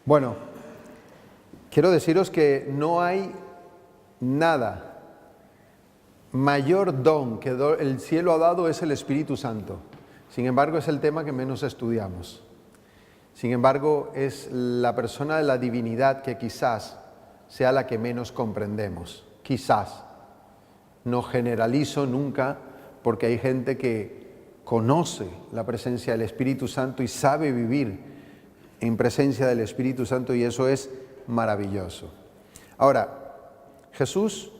Bueno, quiero deciros que no hay nada mayor don que el cielo ha dado es el Espíritu Santo. Sin embargo, es el tema que menos estudiamos. Sin embargo, es la persona de la divinidad que quizás sea la que menos comprendemos. Quizás. No generalizo nunca, porque hay gente que conoce la presencia del Espíritu Santo y sabe vivir en presencia del Espíritu Santo, y eso es maravilloso. Ahora, Jesús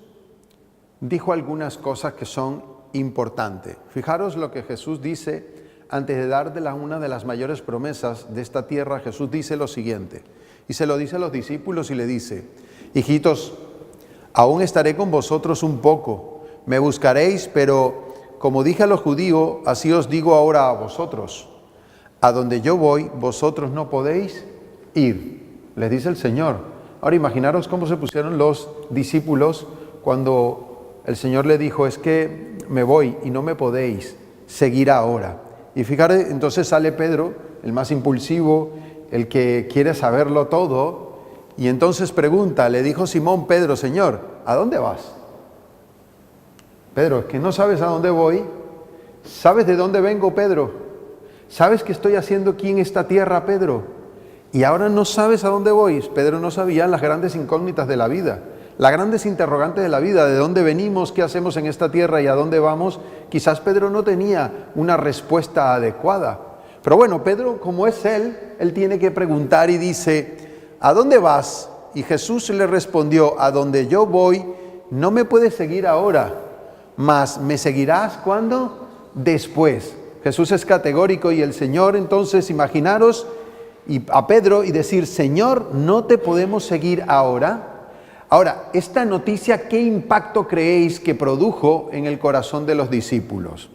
dijo algunas cosas que son importantes. Fijaros lo que Jesús dice antes de dar una de las mayores promesas de esta tierra. Jesús dice lo siguiente, y se lo dice a los discípulos y le dice: hijitos, aún estaré con vosotros un poco, me buscaréis, pero como dije a los judíos, así os digo ahora a vosotros: a donde yo voy, vosotros no podéis ir, les dice el Señor. Ahora imaginaros cómo se pusieron los discípulos cuando el Señor le dijo: es que me voy y no me podéis seguir ahora. Y fíjate, entonces sale Pedro, el más impulsivo, el que quiere saberlo todo, y entonces pregunta, le dijo Simón Pedro: Señor, ¿a dónde vas? Pedro, es que no sabes a dónde voy. ¿Sabes de dónde vengo, Pedro? ¿Sabes qué estoy haciendo aquí en esta tierra, Pedro? Y ahora no sabes a dónde voy. Pedro no sabía las grandes incógnitas de la vida, las grandes interrogantes de la vida, de dónde venimos, qué hacemos en esta tierra y a dónde vamos. Quizás Pedro no tenía una respuesta adecuada. Pero bueno, Pedro, como es él tiene que preguntar y dice: ¿a dónde vas? Y Jesús le respondió: a donde yo voy, no me puedes seguir ahora, mas me seguirás ¿cuándo? Después. Jesús es categórico, y el Señor, entonces, imaginaros a Pedro y decir: Señor, no te podemos seguir ahora. Ahora, esta noticia, ¿qué impacto creéis que produjo en el corazón de los discípulos?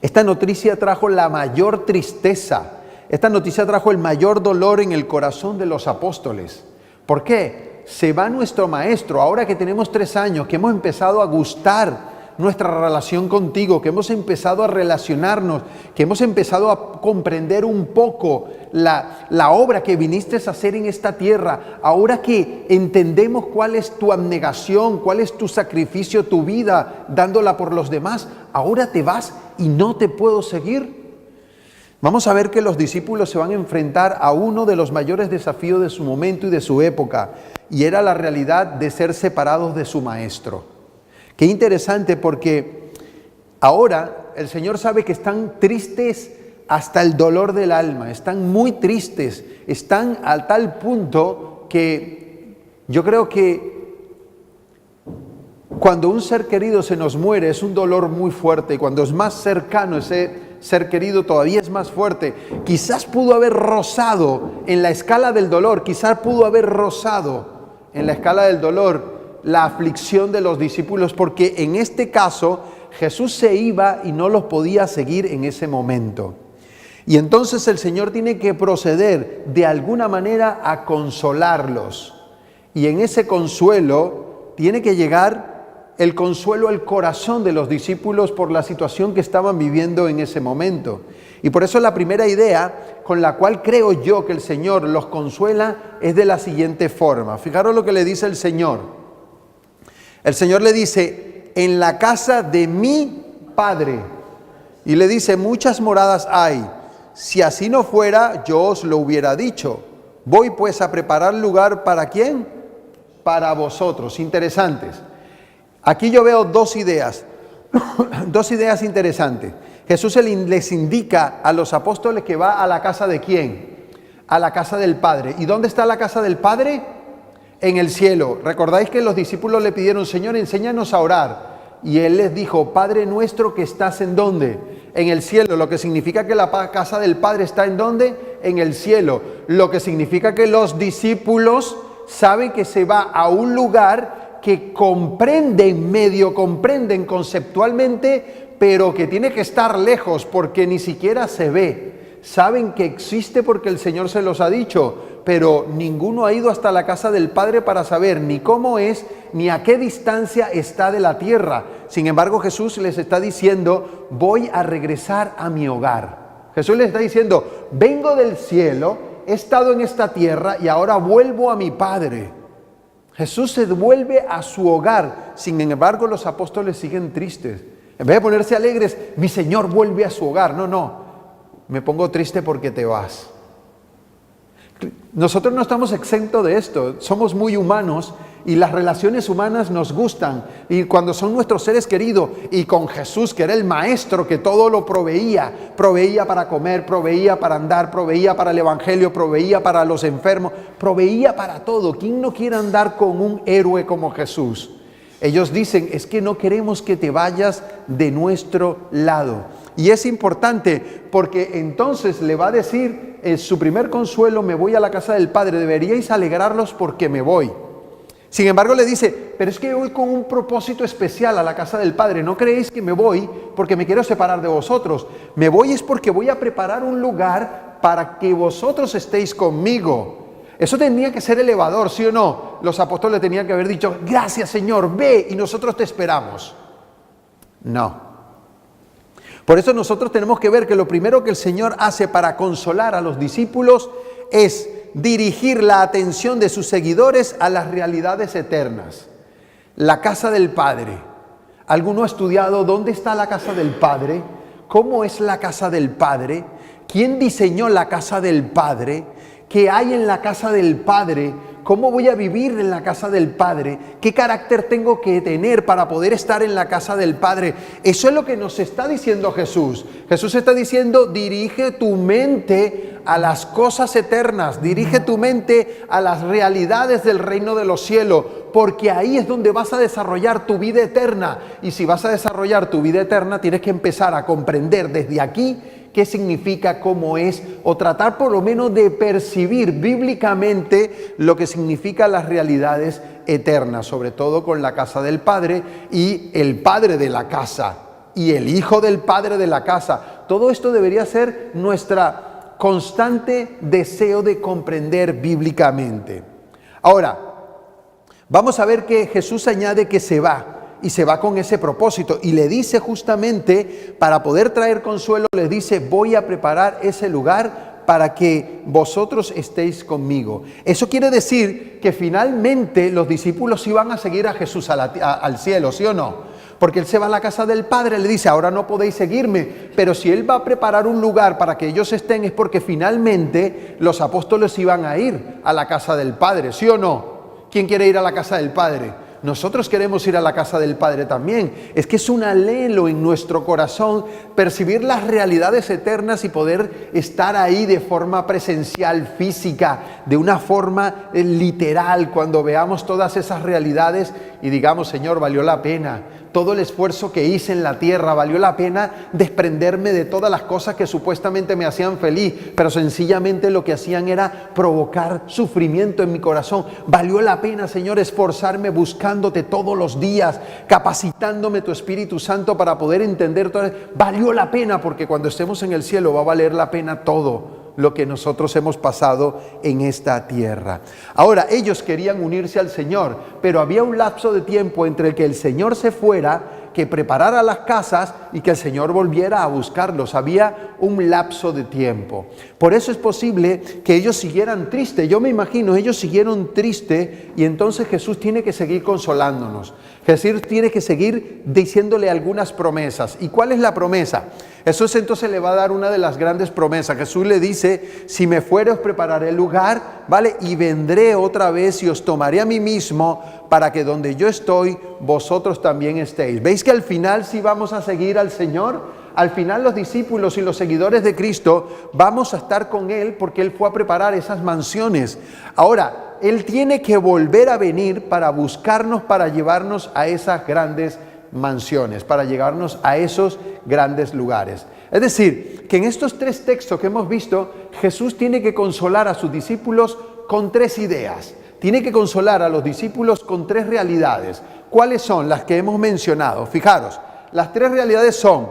Esta noticia trajo la mayor tristeza, esta noticia trajo el mayor dolor en el corazón de los apóstoles. ¿Por qué? Se va nuestro maestro, ahora que tenemos 3 años, que hemos empezado a gustar nuestra relación contigo, que hemos empezado a relacionarnos, que hemos empezado a comprender un poco la obra que viniste a hacer en esta tierra, ahora que entendemos cuál es tu abnegación, cuál es tu sacrificio, tu vida, dándola por los demás, ahora te vas y no te puedo seguir. Vamos a ver que los discípulos se van a enfrentar a uno de los mayores desafíos de su momento y de su época, y era la realidad de ser separados de su maestro. Qué interesante, porque ahora el Señor sabe que están tristes hasta el dolor del alma, están muy tristes, están a tal punto que yo creo que cuando un ser querido se nos muere es un dolor muy fuerte, y cuando es más cercano ese ser querido todavía es más fuerte. Quizás pudo haber rozado en la escala del dolor, quizás pudo haber rozado en la escala del dolor la aflicción de los discípulos, porque en este caso Jesús se iba y no los podía seguir en ese momento. Y entonces el Señor tiene que proceder de alguna manera a consolarlos. Y en ese consuelo tiene que llegar el consuelo al corazón de los discípulos por la situación que estaban viviendo en ese momento. Y por eso la primera idea con la cual creo yo que el Señor los consuela es de la siguiente forma. Fijaros lo que le dice el Señor. El Señor le dice: en la casa de mi Padre. Y le dice: muchas moradas hay. Si así no fuera, yo os lo hubiera dicho. Voy pues a preparar lugar, ¿para quién? Para vosotros. Interesantes. Aquí yo veo dos ideas interesantes. Jesús les indica a los apóstoles que va a la casa de ¿quién? A la casa del Padre. ¿Y dónde está la casa del Padre? En el cielo. ¿Recordáis que los discípulos le pidieron: Señor, enséñanos a orar? Y Él les dijo: Padre nuestro que estás ¿en dónde? En el cielo. Lo que significa que la casa del Padre está ¿en dónde? En el cielo. Lo que significa que los discípulos saben que se va a un lugar que medio comprenden conceptualmente, pero que tiene que estar lejos porque ni siquiera se ve. Saben que existe porque el Señor se los ha dicho, pero ninguno ha ido hasta la casa del Padre para saber ni cómo es, ni a qué distancia está de la tierra. Sin embargo, Jesús les está diciendo: voy a regresar a mi hogar. Jesús les está diciendo: vengo del cielo he estado en esta tierra y ahora vuelvo a mi Padre. Jesús se vuelve a su hogar. Sin embargo, los apóstoles siguen tristes. En vez de ponerse alegres, mi Señor vuelve a su hogar. No, me pongo triste porque te vas. Nosotros no estamos exentos de esto, somos muy humanos y las relaciones humanas nos gustan. Y cuando son nuestros seres queridos, y con Jesús, que era el maestro que todo lo proveía para comer, proveía para andar, proveía para el evangelio, proveía para los enfermos, proveía para todo. ¿Quién no quiere andar con un héroe como Jesús? Ellos dicen, es que no queremos que te vayas de nuestro lado. Y es importante porque entonces le va a decir en su primer consuelo, me voy a la casa del Padre, deberíais alegrarlos porque me voy. Sin embargo le dice, pero es que voy con un propósito especial a la casa del Padre, no creéis que me voy porque me quiero separar de vosotros, me voy es porque voy a preparar un lugar para que vosotros estéis conmigo. Eso tenía que ser elevador, ¿sí o no? Los apóstoles tenían que haber dicho, gracias Señor, ve y nosotros te esperamos. No. Por eso nosotros tenemos que ver que lo primero que el Señor hace para consolar a los discípulos es dirigir la atención de sus seguidores a las realidades eternas. La casa del Padre. ¿Alguno ha estudiado dónde está la casa del Padre? ¿Cómo es la casa del Padre? ¿Quién diseñó la casa del Padre? ¿Qué hay en la casa del Padre? ¿Cómo voy a vivir en la casa del Padre? ¿Qué carácter tengo que tener para poder estar en la casa del Padre? Eso es lo que nos está diciendo Jesús. Jesús está diciendo, dirige tu mente a las cosas eternas, dirige tu mente a las realidades del reino de los cielos, porque ahí es donde vas a desarrollar tu vida eterna. Y si vas a desarrollar tu vida eterna, tienes que empezar a comprender desde aquí qué significa, cómo es, o tratar por lo menos de percibir bíblicamente lo que significan las realidades eternas, sobre todo con la casa del Padre y el Padre de la casa y el Hijo del Padre de la casa. Todo esto debería ser nuestra constante deseo de comprender bíblicamente. Ahora, vamos a ver que Jesús añade que se va. Y se va con ese propósito y le dice justamente, para poder traer consuelo, les dice, voy a preparar ese lugar para que vosotros estéis conmigo. Eso quiere decir que finalmente los discípulos iban a seguir a Jesús al cielo, ¿sí o no? Porque Él se va a la casa del Padre, le dice, ahora no podéis seguirme, pero si Él va a preparar un lugar para que ellos estén, es porque finalmente los apóstoles iban a ir a la casa del Padre, ¿sí o no? ¿Quién quiere ir a la casa del Padre? Nosotros queremos ir a la casa del Padre también. Es que es un anhelo en nuestro corazón percibir las realidades eternas y poder estar ahí de forma presencial, física, de una forma literal, cuando veamos todas esas realidades y digamos, Señor, valió la pena. Todo el esfuerzo que hice en la tierra, valió la pena desprenderme de todas las cosas que supuestamente me hacían feliz, pero sencillamente lo que hacían era provocar sufrimiento en mi corazón. Valió la pena, Señor, esforzarme buscándote todos los días, capacitándome tu Espíritu Santo para poder entender todo. Valió la pena, porque cuando estemos en el cielo va a valer la pena todo lo que nosotros hemos pasado en esta tierra. Ahora, ellos querían unirse al Señor, pero había un lapso de tiempo entre el que el Señor se fuera, que preparara las casas y que el Señor volviera a buscarlos. Había un lapso de tiempo. Por eso es posible que ellos siguieran tristes. Yo me imagino, ellos siguieron tristes y entonces Jesús tiene que seguir consolándonos. Jesús tiene que seguir diciéndole algunas promesas. ¿Y cuál es la promesa? Jesús entonces le va a dar una de las grandes promesas. Jesús le dice, si me fuere os prepararé el lugar, ¿vale? Y vendré otra vez y os tomaré a mí mismo para que donde yo estoy, vosotros también estéis. ¿Veis que al final sí vamos a seguir al Señor? Al final los discípulos y los seguidores de Cristo vamos a estar con Él porque Él fue a preparar esas mansiones. Ahora, Él tiene que volver a venir para buscarnos, para llevarnos a esas grandes mansiones, para llevarnos a esos grandes lugares. Es decir, que en estos tres textos que hemos visto, Jesús tiene que consolar a sus discípulos con tres ideas. Tiene que consolar a los discípulos con tres realidades. ¿Cuáles son las que hemos mencionado? Fijaros, las tres realidades son: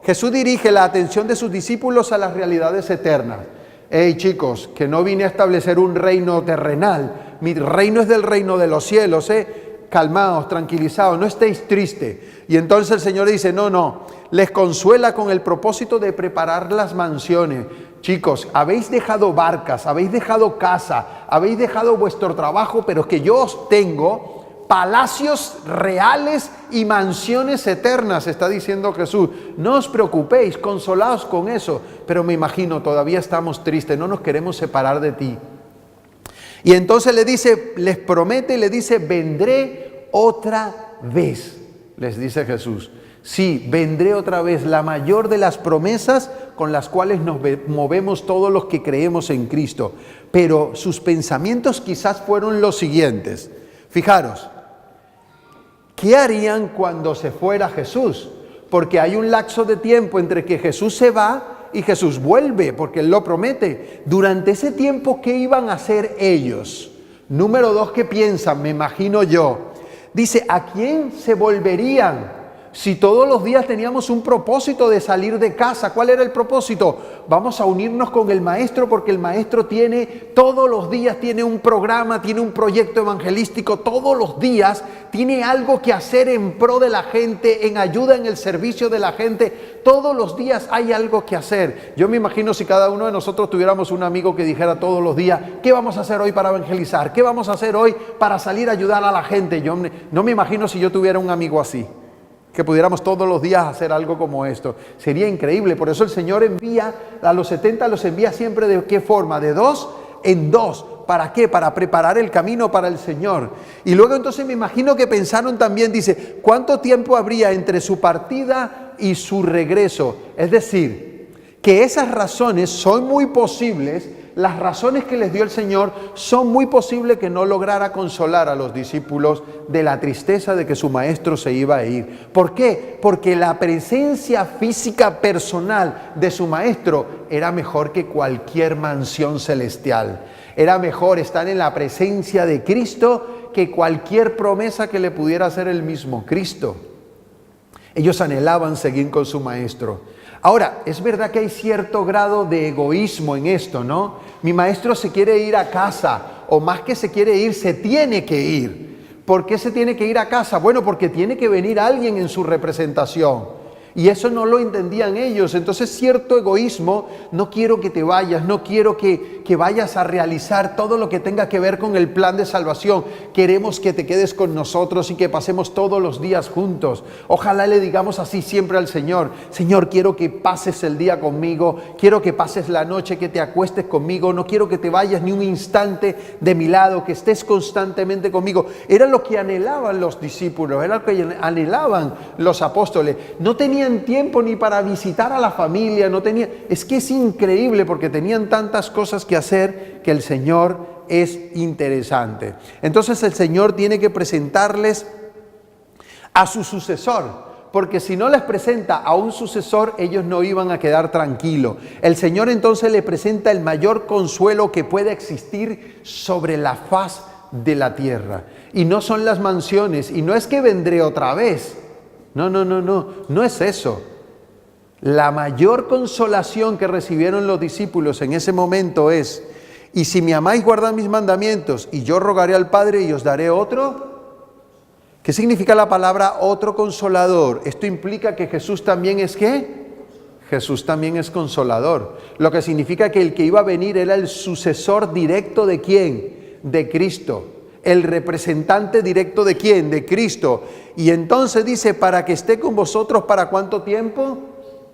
Jesús dirige la atención de sus discípulos a las realidades eternas. Hey chicos, que no vine a establecer un reino terrenal, mi reino es del reino de los cielos, calmaos, tranquilizados, no estéis tristes. Y entonces el Señor dice, no, les consuela con el propósito de preparar las mansiones. chicos, habéis dejado barcas, habéis dejado casa, habéis dejado vuestro trabajo, pero es que yo os tengo palacios reales y mansiones eternas, está diciendo Jesús. No os preocupéis, consolaos con eso. Pero me imagino, todavía estamos tristes, no nos queremos separar de ti. Y entonces le dice, les promete, le dice, vendré otra vez, les dice Jesús. Sí, vendré otra vez, la mayor de las promesas con las cuales nos movemos todos los que creemos en Cristo. Pero sus pensamientos quizás fueron los siguientes. Fijaros, ¿qué harían cuando se fuera Jesús? Porque hay un lapso de tiempo entre que Jesús se va y Jesús vuelve, porque Él lo promete. Durante ese tiempo, ¿qué iban a hacer ellos? Número 2, ¿qué piensan? Me imagino yo. Dice, ¿a quién se volverían? Si todos los días teníamos un propósito de salir de casa, ¿cuál era el propósito? Vamos a unirnos con el maestro porque el maestro todos los días tiene un programa, tiene un proyecto evangelístico, todos los días tiene algo que hacer en pro de la gente, en ayuda en el servicio de la gente. Todos los días hay algo que hacer. Yo me imagino si cada uno de nosotros tuviéramos un amigo que dijera todos los días, ¿qué vamos a hacer hoy para evangelizar? ¿Qué vamos a hacer hoy para salir a ayudar a la gente? Yo no me imagino si yo tuviera un amigo así, que pudiéramos todos los días hacer algo como esto. Sería increíble. Por eso el Señor envía a los 70, los envía siempre ¿de qué forma? De 2 en 2. ¿Para qué? Para preparar el camino para el Señor. Y luego entonces me imagino que pensaron también, dice, ¿cuánto tiempo habría entre su partida y su regreso? Es decir, que esas razones son muy posibles. Las razones que les dio el Señor son muy posibles que no lograra consolar a los discípulos de la tristeza de que su maestro se iba a ir. ¿Por qué? Porque la presencia física personal de su maestro era mejor que cualquier mansión celestial. Era mejor estar en la presencia de Cristo que cualquier promesa que le pudiera hacer el mismo Cristo. Ellos anhelaban seguir con su maestro. Ahora, es verdad que hay cierto grado de egoísmo en esto, ¿no? Mi maestro se quiere ir a casa, o más que se quiere ir, se tiene que ir. ¿Por qué se tiene que ir a casa? Bueno, porque tiene que venir alguien en su representación. Y eso no lo entendían ellos. Entonces, cierto egoísmo, no quiero que te vayas, no quiero que vayas a realizar todo lo que tenga que ver con el plan de salvación. Queremos que te quedes con nosotros y que pasemos todos los días juntos. Ojalá le digamos así siempre al Señor: Señor, quiero que pases el día conmigo, quiero que pases la noche, que te acuestes conmigo, no quiero que te vayas ni un instante de mi lado, que estés constantemente conmigo. Era lo que anhelaban los discípulos, era lo que anhelaban los apóstoles. No tenían tiempo ni para visitar a la familia, es que es increíble porque tenían tantas cosas que hacer que el Señor es interesante. Entonces el Señor tiene que presentarles a su sucesor, porque si no les presenta a un sucesor, ellos no iban a quedar tranquilos. El Señor entonces le presenta el mayor consuelo que pueda existir sobre la faz de la tierra. Y no son las mansiones, y no es que vendré otra vez. No es eso. La mayor consolación que recibieron los discípulos en ese momento es: y si me amáis, guardad mis mandamientos, y yo rogaré al Padre y os daré otro. ¿Qué significa la palabra otro consolador? Esto implica que Jesús también es ¿qué? Jesús también es consolador. Lo que significa que el que iba a venir era el sucesor directo ¿de quién? De Cristo. El representante directo ¿de quién? De Cristo. Y entonces dice, para que esté con vosotros, ¿para cuánto tiempo?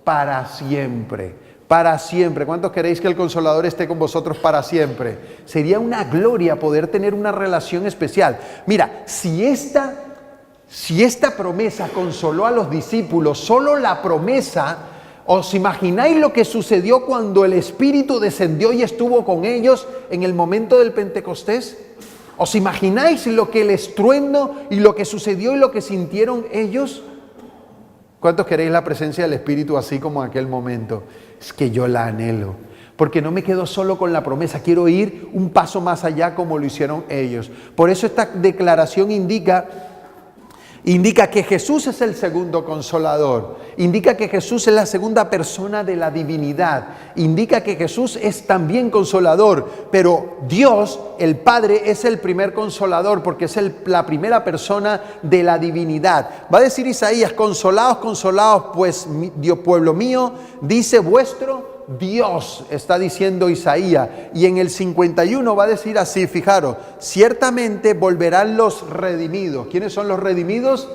Para siempre. Para siempre. ¿Cuántos queréis que el Consolador esté con vosotros para siempre? Sería una gloria poder tener una relación especial. Mira, si esta promesa consoló a los discípulos, solo la promesa, ¿os imagináis lo que sucedió cuando el Espíritu descendió y estuvo con ellos en el momento del Pentecostés? ¿Os imagináis lo que el estruendo y lo que sucedió y lo que sintieron ellos? ¿Cuántos queréis la presencia del Espíritu así como en aquel momento? Es que yo la anhelo, porque no me quedo solo con la promesa, quiero ir un paso más allá como lo hicieron ellos. Por eso esta declaración indica que Jesús es el segundo consolador, indica que Jesús es la segunda persona de la divinidad, indica que Jesús es también consolador, pero Dios, el Padre, es el primer consolador porque es la primera persona de la divinidad. Va a decir Isaías: consolaos, consolaos, pues Dios, pueblo mío, dice vuestro Dios, está diciendo Isaías. Y en el 51 va a decir así, fijaros, ciertamente volverán los redimidos. ¿Quiénes son los redimidos?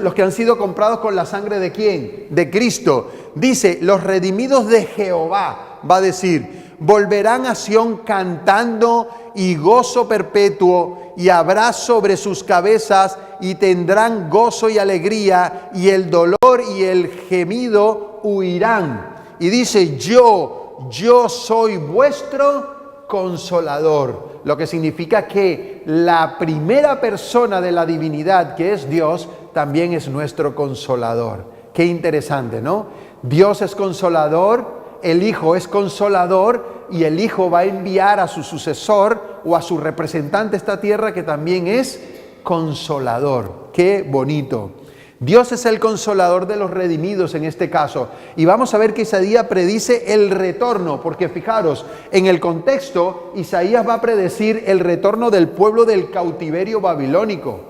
Los que han sido comprados con la sangre ¿de quién? De Cristo. Dice, los redimidos de Jehová, va a decir, volverán a Sión cantando y gozo perpetuo, y habrá sobre sus cabezas y tendrán gozo y alegría, y el dolor y el gemido huirán. Y dice, yo soy vuestro consolador. Lo que significa que la primera persona de la divinidad, que es Dios, también es nuestro consolador. Qué interesante, ¿no? Dios es consolador, el Hijo es consolador, y el Hijo va a enviar a su sucesor o a su representante a esta tierra, que también es consolador. Qué bonito. Dios es el consolador de los redimidos en este caso. Y vamos a ver que Isaías predice el retorno, porque fijaros, en el contexto, Isaías va a predecir el retorno del pueblo del cautiverio babilónico.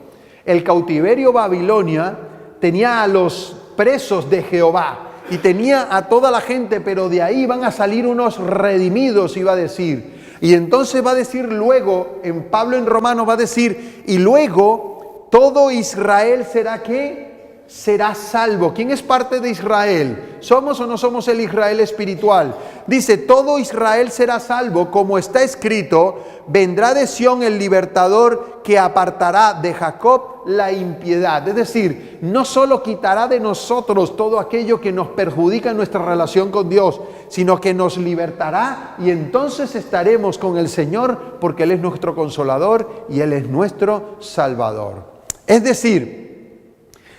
El cautiverio Babilonia tenía a los presos de Jehová y tenía a toda la gente, pero de ahí van a salir unos redimidos, iba a decir. Y entonces va a decir luego, en Pablo en Romanos va a decir, y luego todo Israel será ¿qué? Será salvo. ¿Quién es parte de Israel? ¿Somos o no somos el Israel espiritual? Dice, todo Israel será salvo, como está escrito, vendrá de Sión el libertador que apartará de Jacob la impiedad. Es decir, no solo quitará de nosotros todo aquello que nos perjudica en nuestra relación con Dios, sino que nos libertará, y entonces estaremos con el Señor, porque Él es nuestro consolador y Él es nuestro salvador. Es decir,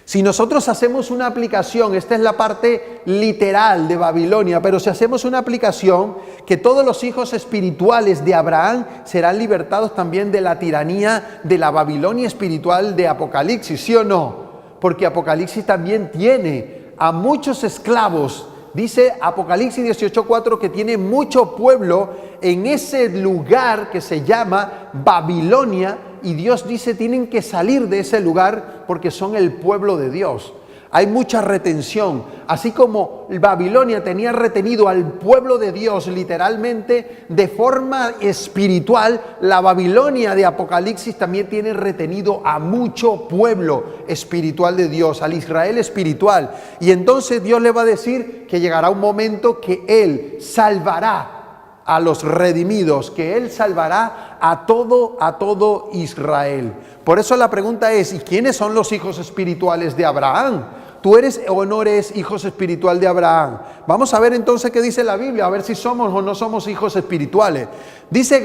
si nosotros hacemos una aplicación, esta es la parte literal de Babilonia, pero si hacemos una aplicación, que todos los hijos espirituales de Abraham serán libertados también de la tiranía de la Babilonia espiritual de Apocalipsis, ¿sí o no? Porque Apocalipsis también tiene a muchos esclavos. Dice Apocalipsis 18:4 que tiene mucho pueblo en ese lugar que se llama Babilonia, y Dios dice tienen que salir de ese lugar porque son el pueblo de Dios. Hay mucha retención, así como Babilonia tenía retenido al pueblo de Dios literalmente de forma espiritual, la Babilonia de Apocalipsis también tiene retenido a mucho pueblo espiritual de Dios, al Israel espiritual. Y entonces Dios le va a decir que llegará un momento que Él salvará a los redimidos, que Él salvará a todo Israel. Por eso la pregunta es, ¿y quiénes son los hijos espirituales de Abraham? ¿Tú eres o no eres hijo espiritual de Abraham? Vamos a ver entonces qué dice la Biblia, a ver si somos o no somos hijos espirituales. Dice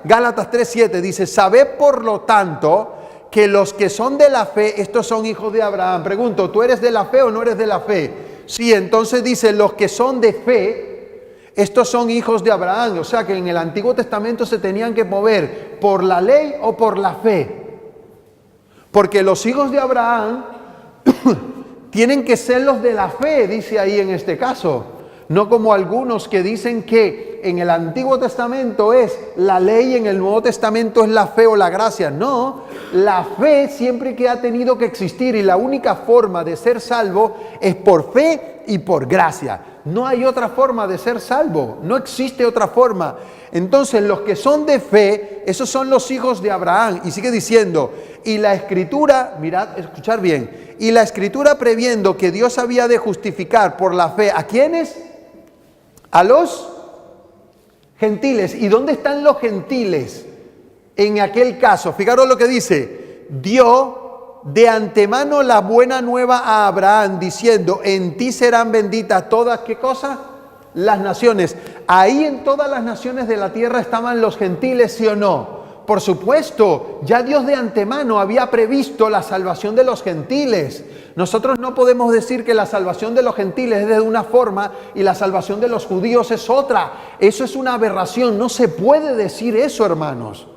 Gálatas 3:7, dice, sabed por lo tanto que los que son de la fe, estos son hijos de Abraham. Pregunto, ¿tú eres de la fe o no eres de la fe? Sí, entonces dice, los que son de fe, estos son hijos de Abraham. O sea que en el Antiguo Testamento se tenían que mover por la ley o por la fe. Porque los hijos de Abraham tienen que ser los de la fe, dice ahí en este caso. No como algunos que dicen que en el Antiguo Testamento es la ley y en el Nuevo Testamento es la fe o la gracia. No, la fe siempre que ha tenido que existir, y la única forma de ser salvo es por fe y por gracia. No hay otra forma de ser salvo, no existe otra forma. Entonces los que son de fe, esos son los hijos de Abraham. Y sigue diciendo, y la Escritura, mirad, escuchar bien, y la Escritura previendo que Dios había de justificar por la fe, ¿a quiénes? A los gentiles. ¿Y dónde están los gentiles en aquel caso? Fijaros lo que dice, dio de antemano la buena nueva a Abraham, diciendo, en ti serán benditas todas, ¿qué cosa? Las naciones. Ahí en todas las naciones de la tierra estaban los gentiles, ¿sí o no? Por supuesto, ya Dios de antemano había previsto la salvación de los gentiles. Nosotros no podemos decir que la salvación de los gentiles es de una forma y la salvación de los judíos es otra. Eso es una aberración, no se puede decir eso, hermanos.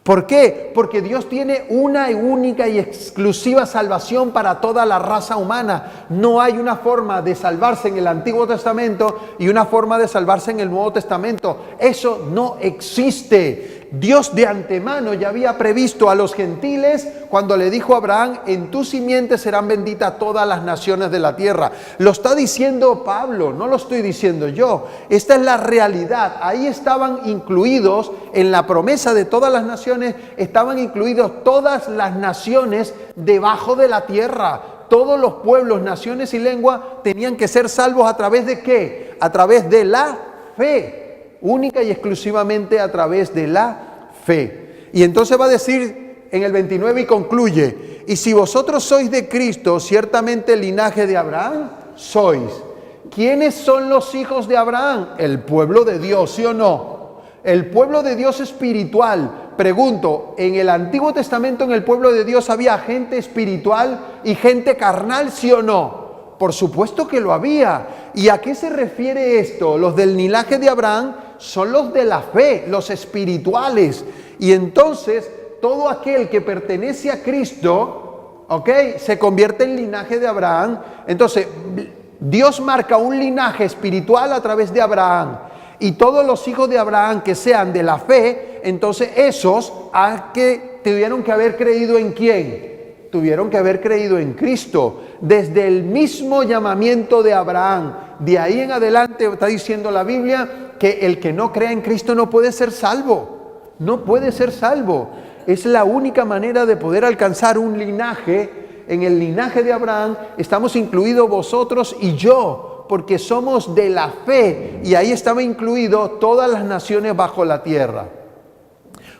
¿Por qué? Porque Dios tiene una y única y exclusiva salvación para toda la raza humana. No hay una forma de salvarse en el Antiguo Testamento y una forma de salvarse en el Nuevo Testamento. Eso no existe. Dios de antemano ya había previsto a los gentiles cuando le dijo a Abraham: en tu simiente serán benditas todas las naciones de la tierra. Lo está diciendo Pablo, no lo estoy diciendo yo. Esta es la realidad. Ahí estaban incluidos, en la promesa de todas las naciones, estaban incluidos todas las naciones debajo de la tierra. Todos los pueblos, naciones y lenguas tenían que ser salvos ¿a través de qué? A través de la fe. Única y exclusivamente a través de la fe. Y entonces va a decir en el 29 y concluye: y si vosotros sois de Cristo, ciertamente el linaje de Abraham sois. ¿Quiénes son los hijos de Abraham? El pueblo de Dios, ¿sí o no? El pueblo de Dios espiritual. Pregunto, ¿en el Antiguo Testamento en el pueblo de Dios había gente espiritual y gente carnal, sí o no? Por supuesto que lo había. ¿Y a qué se refiere esto? Los del linaje de Abraham son los de la fe, los espirituales. Y entonces todo aquel que pertenece a Cristo, ¿ok?, se convierte en linaje de Abraham. Entonces Dios marca un linaje espiritual a través de Abraham. Y todos los hijos de Abraham que sean de la fe, entonces esos tuvieron que haber creído ¿en quién? Tuvieron que haber creído en Cristo. Desde el mismo llamamiento de Abraham, de ahí en adelante está diciendo la Biblia que el que no crea en Cristo no puede ser salvo. No puede ser salvo. Es la única manera de poder alcanzar un linaje. En el linaje de Abraham estamos incluidos vosotros y yo, porque somos de la fe, y ahí estaba incluido todas las naciones bajo la tierra.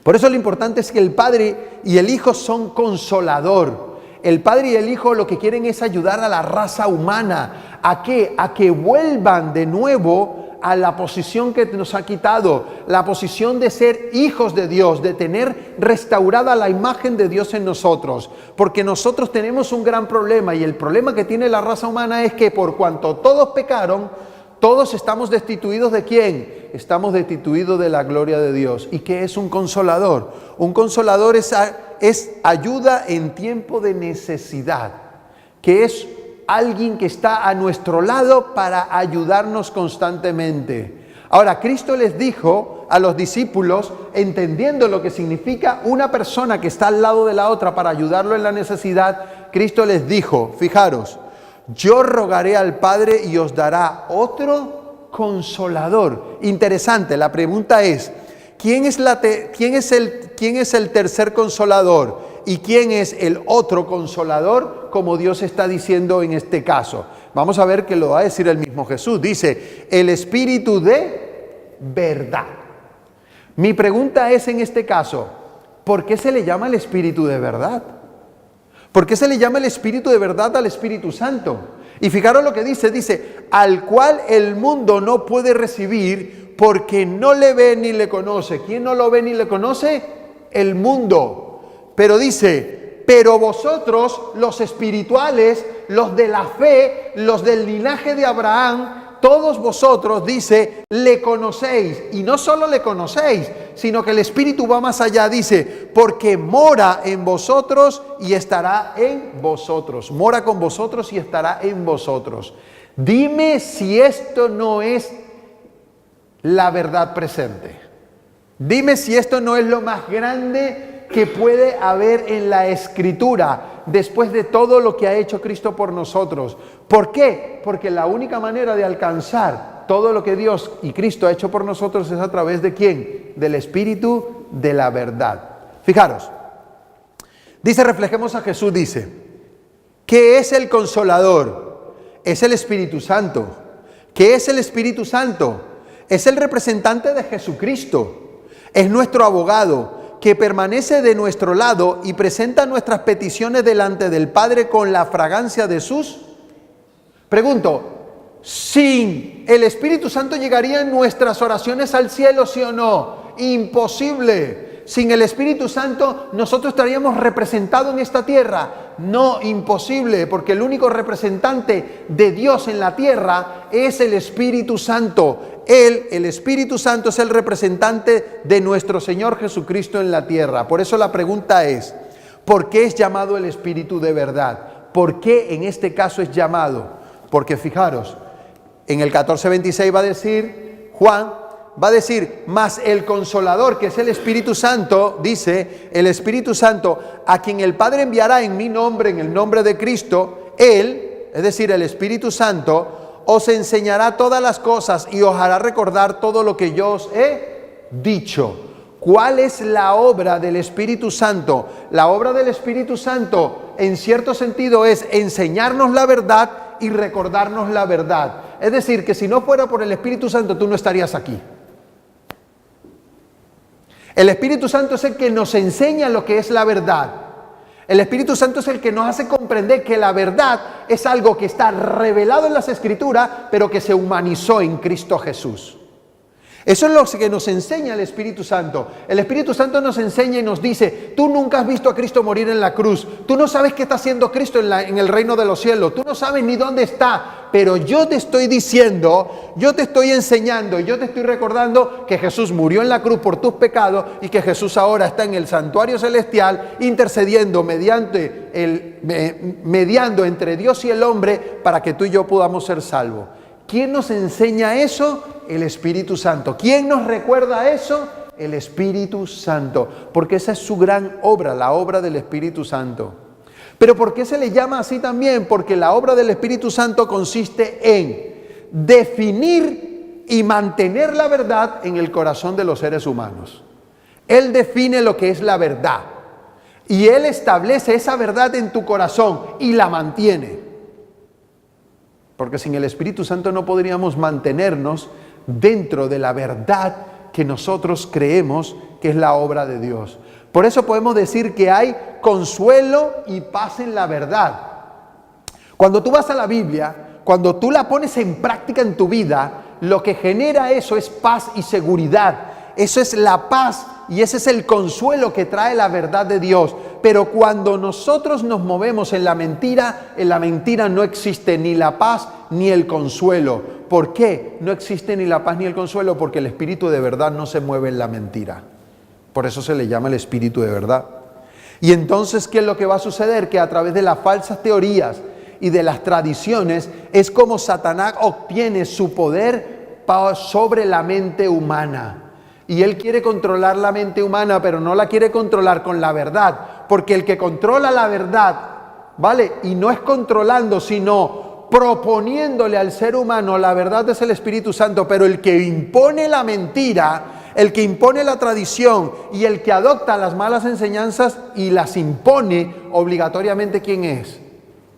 Por eso lo importante es que el Padre y el Hijo son consolador. El Padre y el Hijo lo que quieren es ayudar a la raza humana. ¿A qué? A que vuelvan de nuevo a la posición que nos ha quitado, la posición de ser hijos de Dios, de tener restaurada la imagen de Dios en nosotros. Porque nosotros tenemos un gran problema, y el problema que tiene la raza humana es que por cuanto todos pecaron, todos estamos destituidos ¿de quién? Estamos destituidos de la gloria de Dios. ¿Y qué es un consolador? Un consolador es ayuda en tiempo de necesidad, que es alguien que está a nuestro lado para ayudarnos constantemente. Ahora, Cristo les dijo a los discípulos, entendiendo lo que significa una persona que está al lado de la otra para ayudarlo en la necesidad, Cristo les dijo, fijaros: yo rogaré al Padre y os dará otro consolador. Interesante, la pregunta es, ¿quién es el tercer consolador? ¿Y quién es el otro consolador? Como Dios está diciendo en este caso. Vamos a ver que lo va a decir el mismo Jesús. Dice, el Espíritu de verdad. Mi pregunta es en este caso, ¿por qué se le llama el Espíritu de verdad? ¿Por qué se le llama el Espíritu de verdad al Espíritu Santo? Y fijaros lo que dice, al cual el mundo no puede recibir porque no le ve ni le conoce. ¿Quién no lo ve ni le conoce? El mundo. Pero dice, pero vosotros, los espirituales, los de la fe, los del linaje de Abraham, todos vosotros, dice, le conocéis. Y no solo le conocéis, sino que el Espíritu va más allá, dice, porque mora en vosotros y estará en vosotros. Mora con vosotros y estará en vosotros. Dime si esto no es la verdad presente. Dime si esto no es lo más grande que puede haber en la Escritura después de todo lo que ha hecho Cristo por nosotros. ¿Por qué? Porque la única manera de alcanzar todo lo que Dios y Cristo ha hecho por nosotros es a través de ¿quién? Del Espíritu de la verdad. Fijaros, dice, reflejemos a Jesús, dice, ¿qué es el Consolador? Es el Espíritu Santo. ¿Qué es el Espíritu Santo? Es el representante de Jesucristo. Es nuestro abogado, que permanece de nuestro lado y presenta nuestras peticiones delante del Padre con la fragancia de sus... Pregunto, ¿sin el Espíritu Santo llegarían nuestras oraciones al cielo, sí o no? Imposible. Sin el Espíritu Santo, ¿nosotros estaríamos representados en esta tierra? No, imposible, porque el único representante de Dios en la tierra es el Espíritu Santo. Él, el Espíritu Santo, es el representante de nuestro Señor Jesucristo en la tierra. Por eso la pregunta es, ¿por qué es llamado el Espíritu de verdad? ¿Por qué en este caso es llamado? Porque fijaros, en el 14:26 va a decir Juan, va a decir, más el Consolador, que es el Espíritu Santo, dice, el Espíritu Santo, a quien el Padre enviará en mi nombre, en el nombre de Cristo, Él, es decir, el Espíritu Santo, os enseñará todas las cosas y os hará recordar todo lo que yo os he dicho. ¿Cuál es la obra del Espíritu Santo? La obra del Espíritu Santo, en cierto sentido, es enseñarnos la verdad y recordarnos la verdad. Es decir, que si no fuera por el Espíritu Santo, tú no estarías aquí. El Espíritu Santo es el que nos enseña lo que es la verdad. El Espíritu Santo es el que nos hace comprender que la verdad es algo que está revelado en las Escrituras, pero que se humanizó en Cristo Jesús. Eso es lo que nos enseña el Espíritu Santo. El Espíritu Santo nos enseña y nos dice, tú nunca has visto a Cristo morir en la cruz. Tú no sabes qué está haciendo Cristo en el reino de los cielos. Tú no sabes ni dónde está. Pero yo te estoy diciendo, yo te estoy enseñando y yo te estoy recordando que Jesús murió en la cruz por tus pecados y que Jesús ahora está en el santuario celestial intercediendo mediando entre Dios y el hombre para que tú y yo podamos ser salvos. ¿Quién nos enseña eso? El Espíritu Santo. ¿Quién nos recuerda eso? El Espíritu Santo. Porque esa es su gran obra, la obra del Espíritu Santo. ¿Pero por qué se le llama así también? Porque la obra del Espíritu Santo consiste en definir y mantener la verdad en el corazón de los seres humanos. Él define lo que es la verdad. Y Él establece esa verdad en tu corazón y la mantiene. Porque sin el Espíritu Santo no podríamos mantenernos dentro de la verdad que nosotros creemos que es la obra de Dios. Por eso podemos decir que hay consuelo y paz en la verdad. Cuando tú vas a la Biblia, cuando tú la pones en práctica en tu vida, lo que genera eso es paz y seguridad. Eso es la paz y ese es el consuelo que trae la verdad de Dios. Pero cuando nosotros nos movemos en la mentira no existe ni la paz ni el consuelo. ¿Por qué no existe ni la paz ni el consuelo? Porque el espíritu de verdad no se mueve en la mentira. Por eso se le llama el espíritu de verdad. Y entonces, ¿qué es lo que va a suceder? Que a través de las falsas teorías y de las tradiciones es como Satanás obtiene su poder sobre la mente humana. Y él quiere controlar la mente humana, pero no la quiere controlar con la verdad. Porque el que controla la verdad, ¿vale? Y no es controlando, sino proponiéndole al ser humano la verdad es el Espíritu Santo. Pero el que impone la mentira, el que impone la tradición y el que adopta las malas enseñanzas y las impone obligatoriamente, ¿quién es?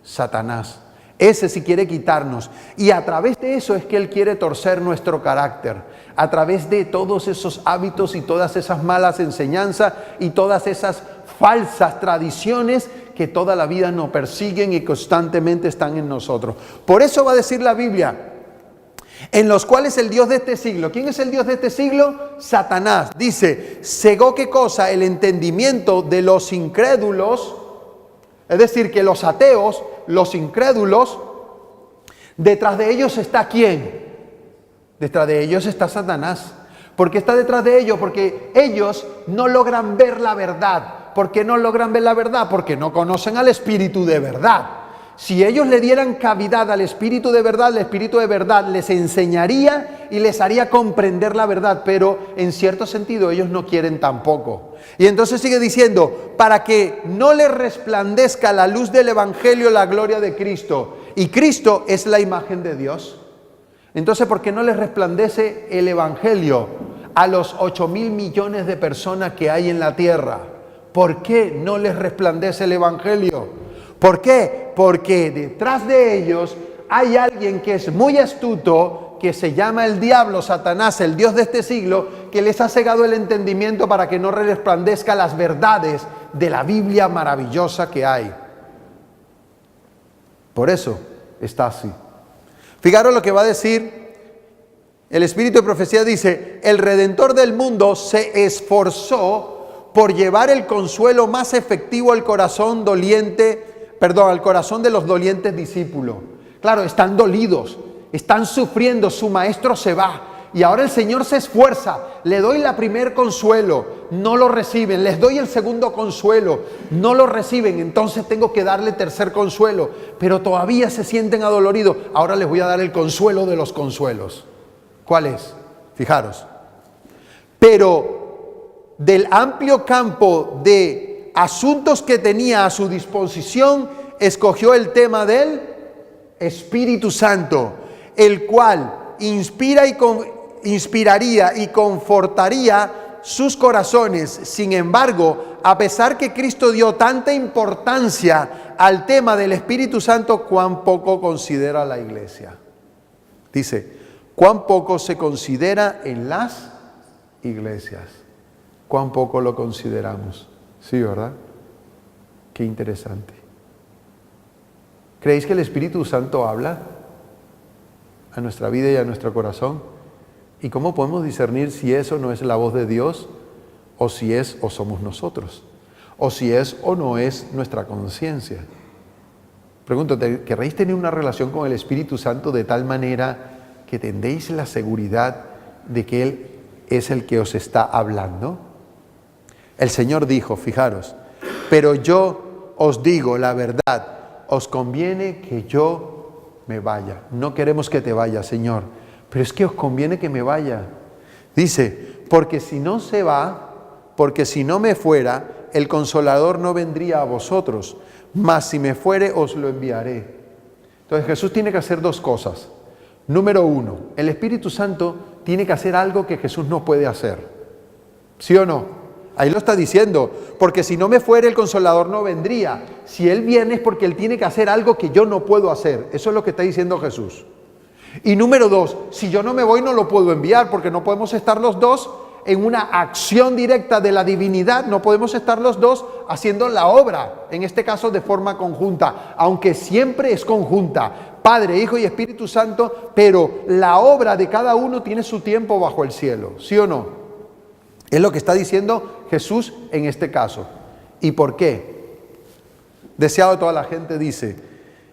Satanás. Ese sí quiere quitarnos. Y a través de eso es que él quiere torcer nuestro carácter. A través de todos esos hábitos y todas esas malas enseñanzas y todas esas falsas tradiciones que toda la vida nos persiguen y constantemente están en nosotros. Por eso va a decir la Biblia, en los cuales el Dios de este siglo, ¿quién es el Dios de este siglo? Satanás. Dice, cegó ¿qué cosa? El entendimiento de los incrédulos, es decir, que los ateos, los incrédulos, detrás de ellos está ¿quién? Detrás de ellos está Satanás. ¿Por qué está detrás de ellos? Porque ellos no logran ver la verdad. ¿Por qué no logran ver la verdad? Porque no conocen al Espíritu de verdad. Si ellos le dieran cavidad al Espíritu de verdad, el Espíritu de verdad les enseñaría y les haría comprender la verdad, pero en cierto sentido ellos no quieren tampoco. Y entonces sigue diciendo, para que no les resplandezca la luz del Evangelio, la gloria de Cristo. Y Cristo es la imagen de Dios. Entonces, ¿por qué no les resplandece el Evangelio a los 8,000 millones de personas que hay en la tierra? ¿Por qué no les resplandece el Evangelio? ¿Por qué? Porque detrás de ellos hay alguien que es muy astuto, que se llama el diablo, Satanás, el Dios de este siglo, que les ha cegado el entendimiento para que no resplandezca las verdades de la Biblia maravillosa que hay. Por eso está así. Fijaros lo que va a decir el Espíritu de Profecía. Dice, el Redentor del mundo se esforzó por llevar el consuelo más efectivo al corazón al corazón de los dolientes discípulos. Claro, están dolidos, están sufriendo, su maestro se va. Y ahora el Señor se esfuerza, le doy la primer consuelo, no lo reciben, les doy el segundo consuelo, no lo reciben, entonces tengo que darle tercer consuelo, pero todavía se sienten adoloridos, ahora les voy a dar el consuelo de los consuelos. ¿Cuál es? Fijaros, Pero del amplio campo de asuntos que tenía a su disposición, escogió el tema del Espíritu Santo, el cual inspiraría y confortaría sus corazones. Sin embargo, a pesar que Cristo dio tanta importancia al tema del Espíritu Santo, cuán poco considera la iglesia. Dice, cuán poco se considera en las iglesias. Cuán poco lo consideramos. Sí, ¿verdad? Qué interesante. ¿Creéis que el Espíritu Santo habla a nuestra vida y a nuestro corazón? ¿Y cómo podemos discernir si eso no es la voz de Dios, o si es o somos nosotros, o si es o no es nuestra conciencia? Pregunto, ¿querréis tener una relación con el Espíritu Santo de tal manera que tendréis la seguridad de que Él es el que os está hablando? El Señor dijo, fijaros, pero yo os digo la verdad, os conviene que yo me vaya. No queremos que te vayas, Señor, pero es que os conviene que me vaya. Dice, porque si no se va, porque si no me fuera, el Consolador no vendría a vosotros, mas si me fuere os lo enviaré. Entonces Jesús tiene que hacer dos cosas. Número uno, el Espíritu Santo tiene que hacer algo que Jesús no puede hacer. ¿Sí o no? Ahí lo está diciendo, porque si no me fuere el Consolador no vendría. Si Él viene es porque Él tiene que hacer algo que yo no puedo hacer. Eso es lo que está diciendo Jesús. Y número dos, si yo no me voy no lo puedo enviar, porque no podemos estar los dos en una acción directa de la divinidad, no podemos estar los dos haciendo la obra, en este caso de forma conjunta, aunque siempre es conjunta, Padre, Hijo y Espíritu Santo, pero la obra de cada uno tiene su tiempo bajo el cielo, ¿sí o no? Es lo que está diciendo Jesús en este caso. ¿Y por qué? Deseado de toda la gente dice,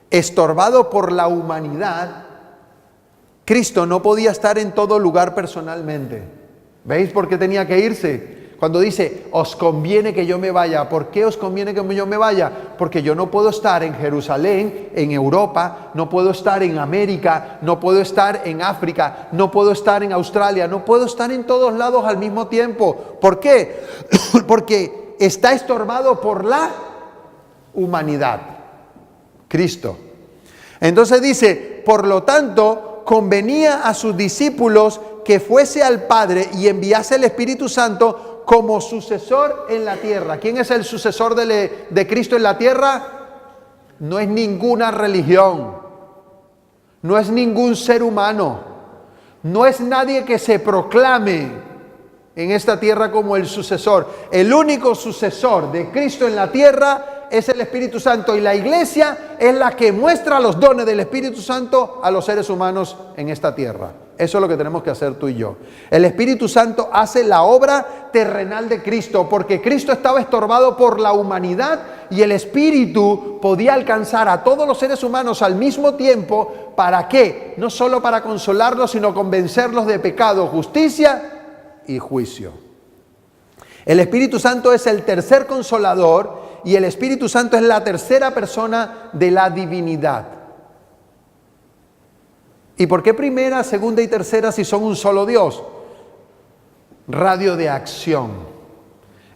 estorbado por la humanidad, Cristo no podía estar en todo lugar personalmente. ¿Veis por qué tenía que irse? Cuando dice, os conviene que yo me vaya. ¿Por qué os conviene que yo me vaya? Porque yo no puedo estar en Jerusalén, en Europa, no puedo estar en América, no puedo estar en África, no puedo estar en Australia, no puedo estar en todos lados al mismo tiempo. ¿Por qué? Porque está estorbado por la humanidad. Cristo. Entonces dice, por lo tanto, convenía a sus discípulos que fuese al Padre y enviase el Espíritu Santo como sucesor en la tierra. ¿Quién es el sucesor de Cristo en la tierra? No es ninguna religión, no es ningún ser humano, no es nadie que se proclame en esta tierra como el sucesor. El único sucesor de Cristo en la tierra es el Espíritu Santo, y la iglesia es la que muestra los dones del Espíritu Santo a los seres humanos en esta tierra. Eso es lo que tenemos que hacer tú y yo. El Espíritu Santo hace la obra terrenal de Cristo, porque Cristo estaba estorbado por la humanidad y el Espíritu podía alcanzar a todos los seres humanos al mismo tiempo. ¿Para qué? No solo para consolarlos, sino convencerlos de pecado, justicia y juicio. El Espíritu Santo es el tercer consolador y el Espíritu Santo es la tercera persona de la divinidad. ¿Y por qué primera, segunda y tercera si son un solo Dios? Radio de acción.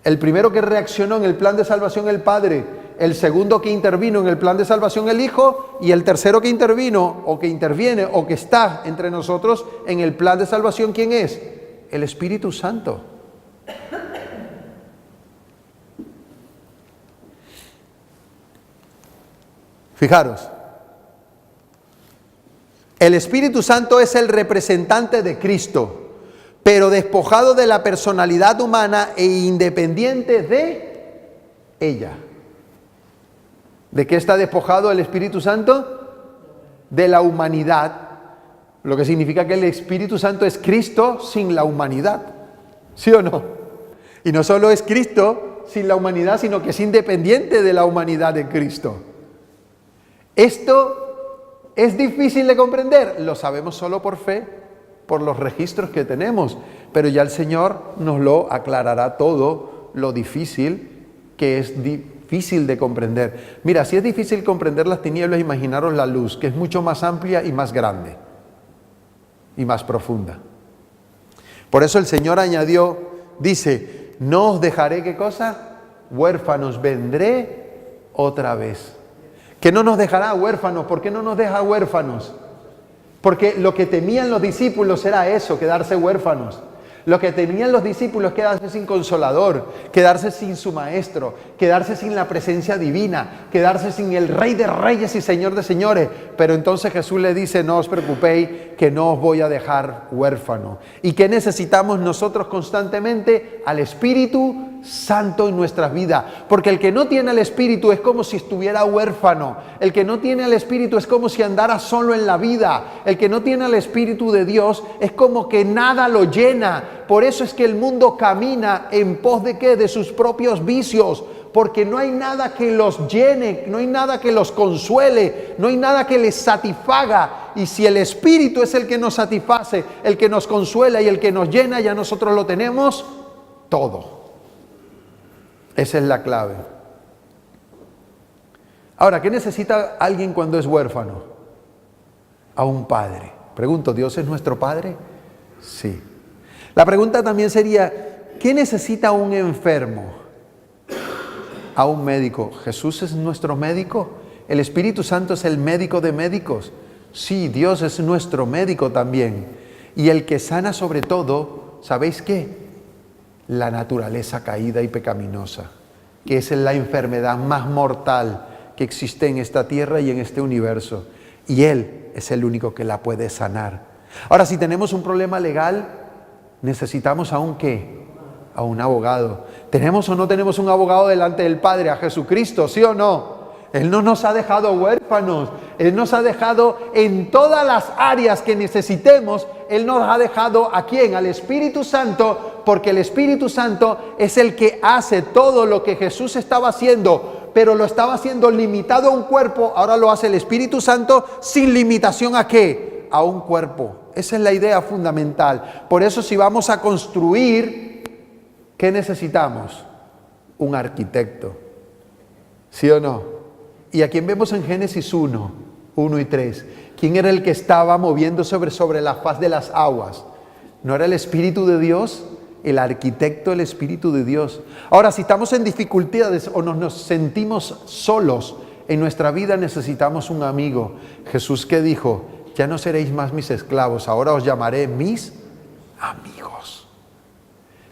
El primero que reaccionó en el plan de salvación el Padre, el segundo que intervino en el plan de salvación el Hijo, y el tercero que intervino o que interviene o que está entre nosotros en el plan de salvación, ¿quién es? El Espíritu Santo. Fijaros. El Espíritu Santo es el representante de Cristo, pero despojado de la personalidad humana e independiente de ella. ¿De qué está despojado el Espíritu Santo? De la humanidad, lo que significa que el Espíritu Santo es Cristo sin la humanidad, ¿sí o no? Y no solo es Cristo sin la humanidad, sino que es independiente de la humanidad de Cristo. Esto ¿es difícil de comprender? Lo sabemos solo por fe, por los registros que tenemos, pero ya el Señor nos lo aclarará todo, lo difícil que es difícil de comprender. Mira, si es difícil comprender las tinieblas, imaginaros la luz, que es mucho más amplia y más grande y más profunda. Por eso el Señor añadió, dice, no os dejaré, ¿qué cosa? Huérfanos, vendré otra vez. Que no nos dejará huérfanos. ¿Por qué no nos deja huérfanos? Porque lo que temían los discípulos era eso, quedarse huérfanos. Lo que temían los discípulos es quedarse sin consolador, quedarse sin su maestro, quedarse sin la presencia divina, quedarse sin el Rey de Reyes y Señor de Señores. Pero entonces Jesús le dice, no os preocupéis, que no os voy a dejar huérfano. ¿Y qué necesitamos nosotros constantemente? Al Espíritu Santo en nuestras vidas. Porque el que no tiene el Espíritu es como si estuviera huérfano. El que no tiene el Espíritu es como si andara solo en la vida. El que no tiene el Espíritu de Dios es como que nada lo llena. Por eso es que el mundo camina en pos de ¿qué? De sus propios vicios. Porque no hay nada que los llene, no hay nada que los consuele, no hay nada que les satisfaga. Y si el Espíritu es el que nos satisface, el que nos consuela y el que nos llena, ya nosotros lo tenemos todo. Esa es la clave. Ahora, ¿qué necesita alguien cuando es huérfano? A un padre. Pregunto, ¿Dios es nuestro padre? Sí. La pregunta también sería, ¿qué necesita un enfermo? A un médico. ¿Jesús es nuestro médico? ¿El Espíritu Santo es el médico de médicos? Sí, Dios es nuestro médico también. Y el que sana sobre todo, ¿sabéis qué? La naturaleza caída y pecaminosa, que es la enfermedad más mortal que existe en esta tierra y en este universo. Y Él es el único que la puede sanar. Ahora, si tenemos un problema legal, necesitamos a un ¿qué? A un abogado. ¿Tenemos o no tenemos un abogado delante del Padre? A Jesucristo, ¿sí o no? Él no nos ha dejado huérfanos. Él nos ha dejado en todas las áreas que necesitemos. Él nos ha dejado ¿a quién? Al Espíritu Santo, porque el Espíritu Santo es el que hace todo lo que Jesús estaba haciendo, pero lo estaba haciendo limitado a un cuerpo. Ahora lo hace el Espíritu Santo sin limitación ¿a qué? A un cuerpo. Esa es la idea fundamental. Por eso, si vamos a construir, ¿qué necesitamos? Un arquitecto. ¿Sí o no? Y a quien vemos en Génesis 1 y 3, ¿quién era el que estaba moviendo sobre la faz de las aguas? ¿No era el Espíritu de Dios? El arquitecto, el Espíritu de Dios. Ahora, si estamos en dificultades o nos sentimos solos en nuestra vida, necesitamos un amigo. Jesús, ¿qué dijo? Ya no seréis más mis esclavos, ahora os llamaré mis amigos.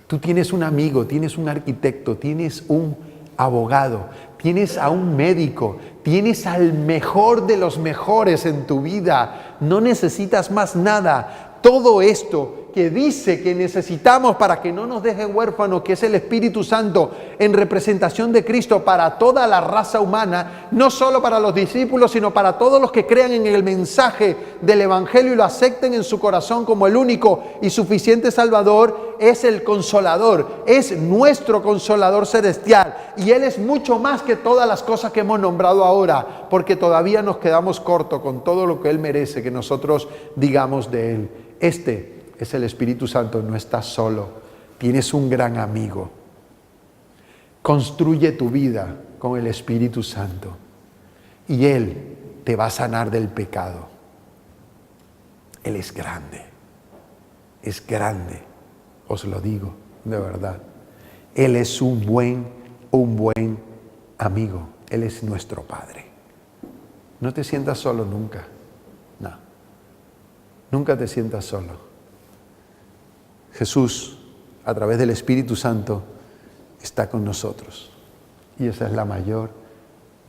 Tú tienes un amigo, tienes un arquitecto, tienes un abogado, tienes a un médico, tienes al mejor de los mejores en tu vida. No necesitas más nada. Todo esto que dice que necesitamos para que no nos deje huérfanos, que es el Espíritu Santo en representación de Cristo para toda la raza humana, no solo para los discípulos, sino para todos los que crean en el mensaje del Evangelio y lo acepten en su corazón como el único y suficiente Salvador, es el Consolador, es nuestro Consolador celestial. Y Él es mucho más que todas las cosas que hemos nombrado ahora, porque todavía nos quedamos cortos con todo lo que Él merece que nosotros digamos de Él. Este es el Espíritu Santo, no estás solo, tienes un gran amigo. Construye tu vida con el Espíritu Santo y Él te va a sanar del pecado. Él es grande, os lo digo de verdad. Él es un buen amigo, Él es nuestro Padre. No te sientas solo nunca, no, nunca te sientas solo. Jesús, a través del Espíritu Santo, está con nosotros. Y esa es la mayor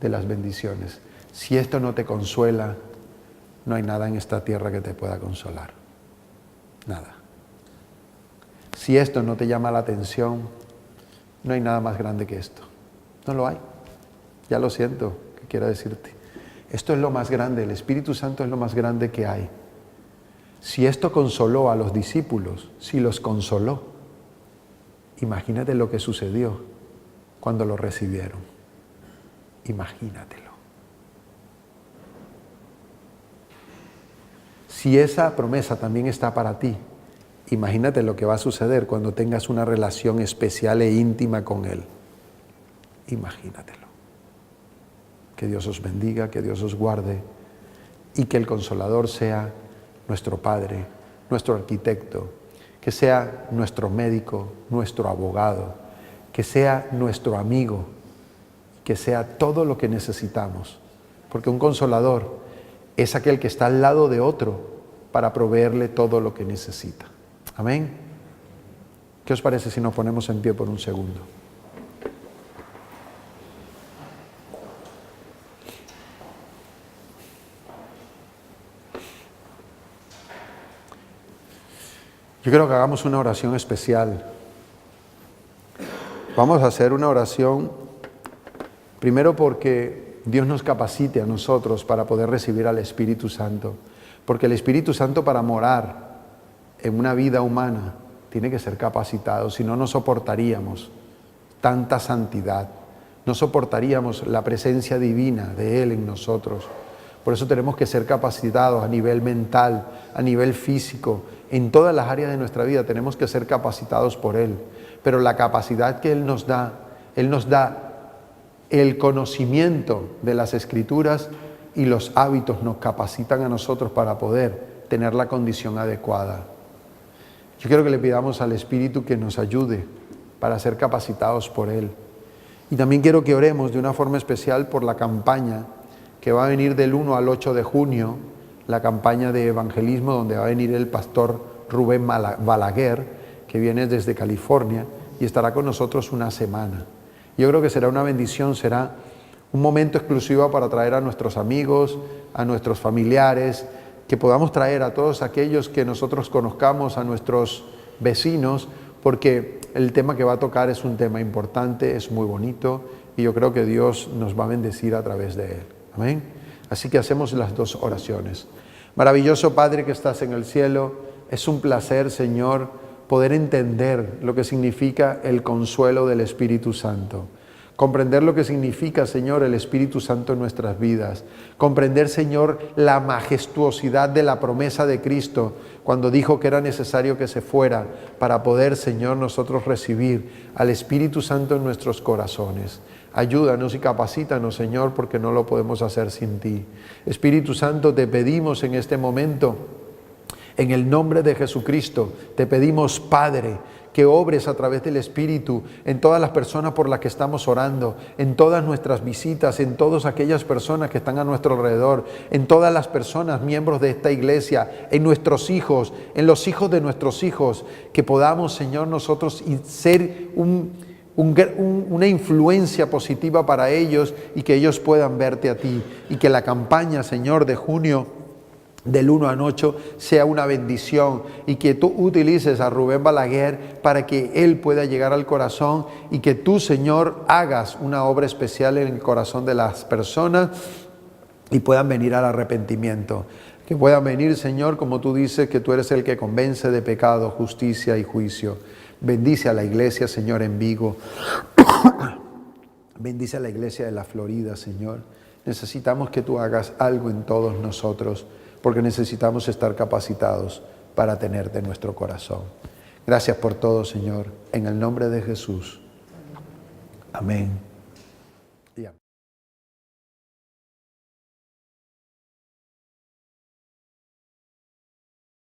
de las bendiciones. Si esto no te consuela, no hay nada en esta tierra que te pueda consolar. Nada. Si esto no te llama la atención, no hay nada más grande que esto. No lo hay. Ya lo siento, que quiero decirte. Esto es lo más grande, el Espíritu Santo es lo más grande que hay. Si esto consoló a los discípulos, si los consoló, imagínate lo que sucedió cuando lo recibieron. Imagínatelo. Si esa promesa también está para ti, imagínate lo que va a suceder cuando tengas una relación especial e íntima con Él. Imagínatelo. Que Dios os bendiga, que Dios os guarde y que el Consolador sea nuestro Padre, nuestro arquitecto, que sea nuestro médico, nuestro abogado, que sea nuestro amigo, que sea todo lo que necesitamos. Porque un consolador es aquel que está al lado de otro para proveerle todo lo que necesita. Amén. ¿Qué os parece si nos ponemos en pie por un segundo? Yo quiero que hagamos una oración especial. Vamos a hacer una oración, primero porque Dios nos capacite a nosotros para poder recibir al Espíritu Santo. Porque el Espíritu Santo, para morar en una vida humana, tiene que ser capacitado, si no, no soportaríamos tanta santidad, no soportaríamos la presencia divina de Él en nosotros. Por eso tenemos que ser capacitados a nivel mental, a nivel físico, en todas las áreas de nuestra vida tenemos que ser capacitados por Él. Pero la capacidad que Él nos da el conocimiento de las Escrituras, y los hábitos nos capacitan a nosotros para poder tener la condición adecuada. Yo quiero que le pidamos al Espíritu que nos ayude para ser capacitados por Él. Y también quiero que oremos de una forma especial por la campaña que va a venir del 1 al 8 de junio, la campaña de evangelismo donde va a venir el pastor Rubén Balaguer, que viene desde California y estará con nosotros una semana. Yo creo que será una bendición, será un momento exclusivo para traer a nuestros amigos, a nuestros familiares, que podamos traer a todos aquellos que nosotros conozcamos, a nuestros vecinos, porque el tema que va a tocar es un tema importante, es muy bonito y yo creo que Dios nos va a bendecir a través de él. Amén. Así que hacemos las dos oraciones. Maravilloso Padre que estás en el cielo, es un placer, Señor, poder entender lo que significa el consuelo del Espíritu Santo. Comprender lo que significa, Señor, el Espíritu Santo en nuestras vidas. Comprender, Señor, la majestuosidad de la promesa de Cristo cuando dijo que era necesario que se fuera para poder, Señor, nosotros recibir al Espíritu Santo en nuestros corazones. Ayúdanos y capacítanos, Señor, porque no lo podemos hacer sin ti. Espíritu Santo, te pedimos en este momento, en el nombre de Jesucristo, te pedimos, Padre, que obres a través del Espíritu en todas las personas por las que estamos orando, en todas nuestras visitas, en todas aquellas personas que están a nuestro alrededor, en todas las personas, miembros de esta iglesia, en nuestros hijos, en los hijos de nuestros hijos, que podamos, Señor, nosotros ser una influencia positiva para ellos y que ellos puedan verte a ti. Y que la campaña, Señor, de junio, del 1 al 8, sea una bendición y que tú utilices a Rubén Balaguer para que él pueda llegar al corazón y que tú, Señor, hagas una obra especial en el corazón de las personas y puedan venir al arrepentimiento. Que puedan venir, Señor, como tú dices, que tú eres el que convence de pecado, justicia y juicio. Bendice a la iglesia, Señor, en Vigo. Bendice a la iglesia de la Florida, Señor. Necesitamos que tú hagas algo en todos nosotros, porque necesitamos estar capacitados para tenerte en nuestro corazón. Gracias por todo, Señor, en el nombre de Jesús. Amén.